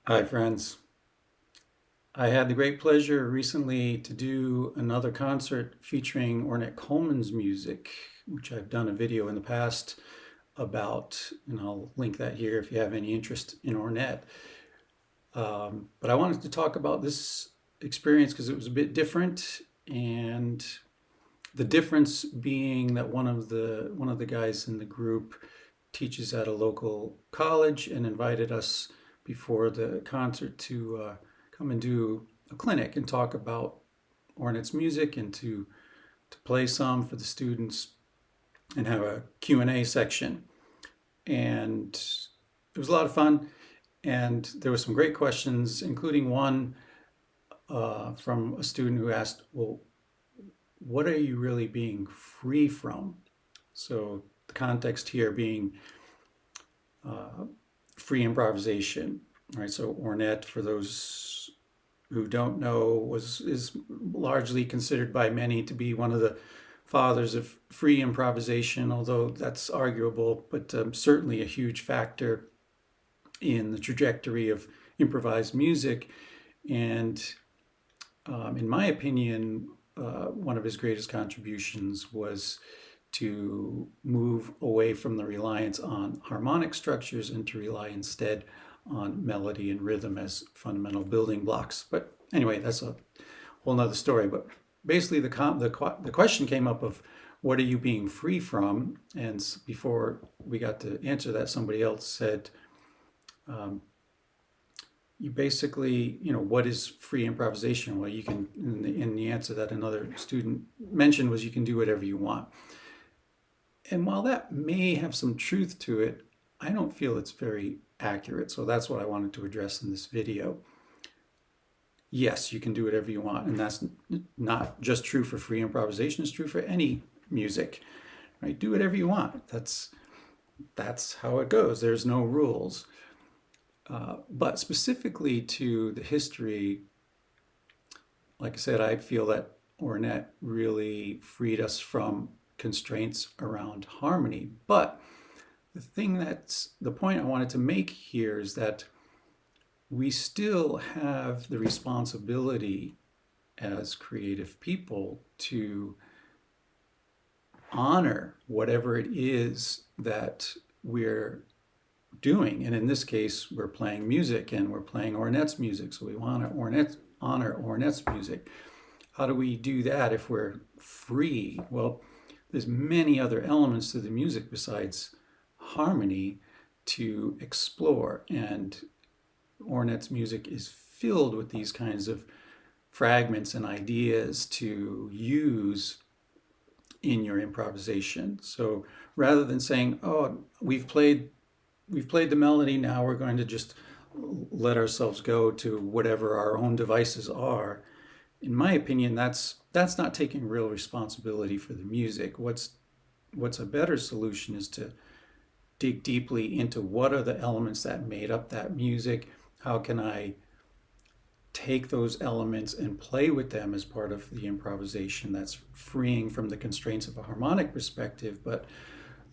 Hi, friends. I had the great pleasure recently to do another concert featuring Ornette Coleman's music, which I've done a video in the past about, and I'll link that here if you have any interest in Ornette. But I wanted to talk about this experience because it was a bit different, and the difference being that one of the guys in the group teaches at a local college and invited us before the concert to come and do a clinic and talk about Ornette's music and to play some for the students and have a Q&A section. And it was a lot of fun. And there were some great questions, including one from a student who asked, well, what are you really being free from? So the context here being free improvisation, right? So Ornette, for those who don't know, is largely considered by many to be one of the fathers of free improvisation, although that's arguable, but certainly a huge factor in the trajectory of improvised music. And in my opinion, one of his greatest contributions was to move away from the reliance on harmonic structures and to rely instead on melody and rhythm as fundamental building blocks. But anyway, that's a whole nother story. But basically, the question came up of what are you being free from? And before we got to answer that, somebody else said, you basically, what is free improvisation? Well, you can, in the answer that another student mentioned was you can do whatever you want. And while that may have some truth to it, I don't feel it's very accurate. So that's what I wanted to address in this video. Yes, you can do whatever you want. And that's not just true for free improvisation, it's true for any music, right? Do whatever you want. That's how it goes. There's no rules. But specifically to the history, like I said, I feel that Ornette really freed us from constraints around harmony. But the point I wanted to make here is that we still have the responsibility as creative people to honor whatever it is that we're doing. And in this case, we're playing music and we're playing Ornette's music. So we want to honor Ornette's music. How do we do that if we're free? Well, there's many other elements to the music besides harmony to explore. And Ornette's music is filled with these kinds of fragments and ideas to use in your improvisation. So rather than saying, oh, we've played the melody, now we're going to just let ourselves go to whatever our own devices are. In my opinion, that's not taking real responsibility for the music. What's a better solution is to dig deeply into what are the elements that made up that music. How can I take those elements and play with them as part of the improvisation that's freeing from the constraints of a harmonic perspective, but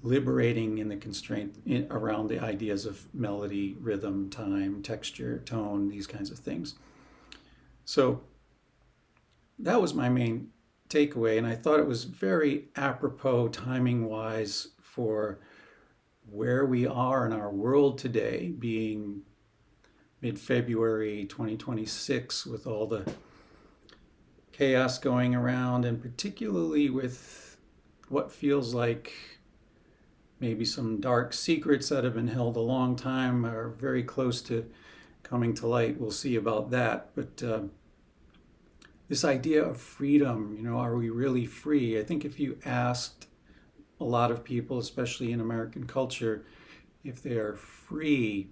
liberating in the constraint around the ideas of melody, rhythm, time, texture, tone, these kinds of things. So that was my main takeaway, and I thought it was very apropos timing wise for where we are in our world today, being mid-February 2026, with all the chaos going around, and particularly with what feels like maybe some dark secrets that have been held a long time are very close to coming to light. We'll see about that. But this idea of freedom, are we really free? I think if you asked a lot of people, especially in American culture, if they are free,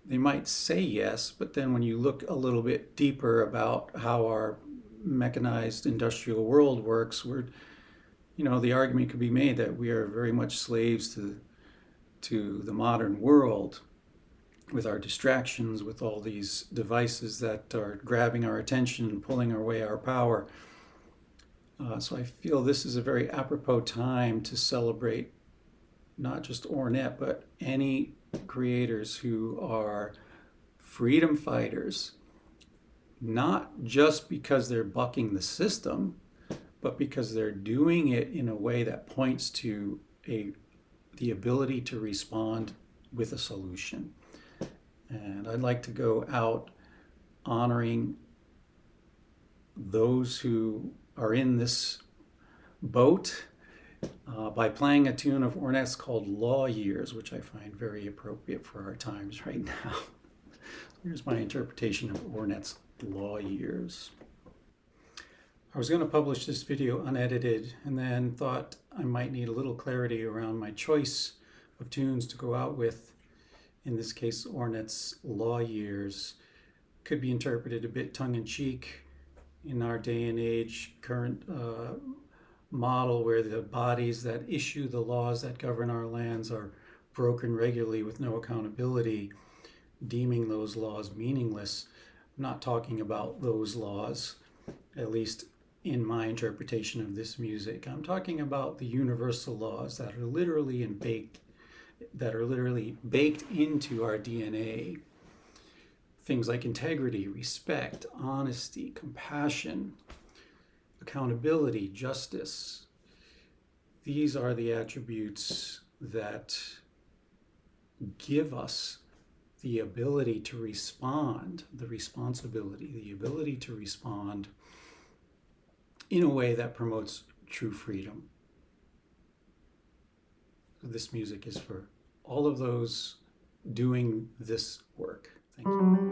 they might say yes, but then when you look a little bit deeper about how our mechanized industrial world works, the argument could be made that we are very much slaves to the modern world, with our distractions, with all these devices that are grabbing our attention and pulling away our power. So I feel this is a very apropos time to celebrate not just Ornette, but any creators who are freedom fighters, not just because they're bucking the system, but because they're doing it in a way that points to the ability to respond with a solution. And I'd like to go out honoring those who are in this boat by playing a tune of Ornette's called Law Years, which I find very appropriate for our times right now. Here's my interpretation of Ornette's Law Years. I was going to publish this video unedited and then thought I might need a little clarity around my choice of tunes to go out with. In this case, Ornette's Law Years could be interpreted a bit tongue-in-cheek in our day and age, current model where the bodies that issue the laws that govern our lands are broken regularly with no accountability, deeming those laws meaningless. I'm not talking about those laws, at least in my interpretation of this music. I'm talking about the universal laws that are literally baked into our DNA. Things like integrity, respect, honesty, compassion, accountability, justice. These are the attributes that give us the ability to respond, the responsibility, the ability to respond in a way that promotes true freedom. This music is for all of those doing this work. Thank you.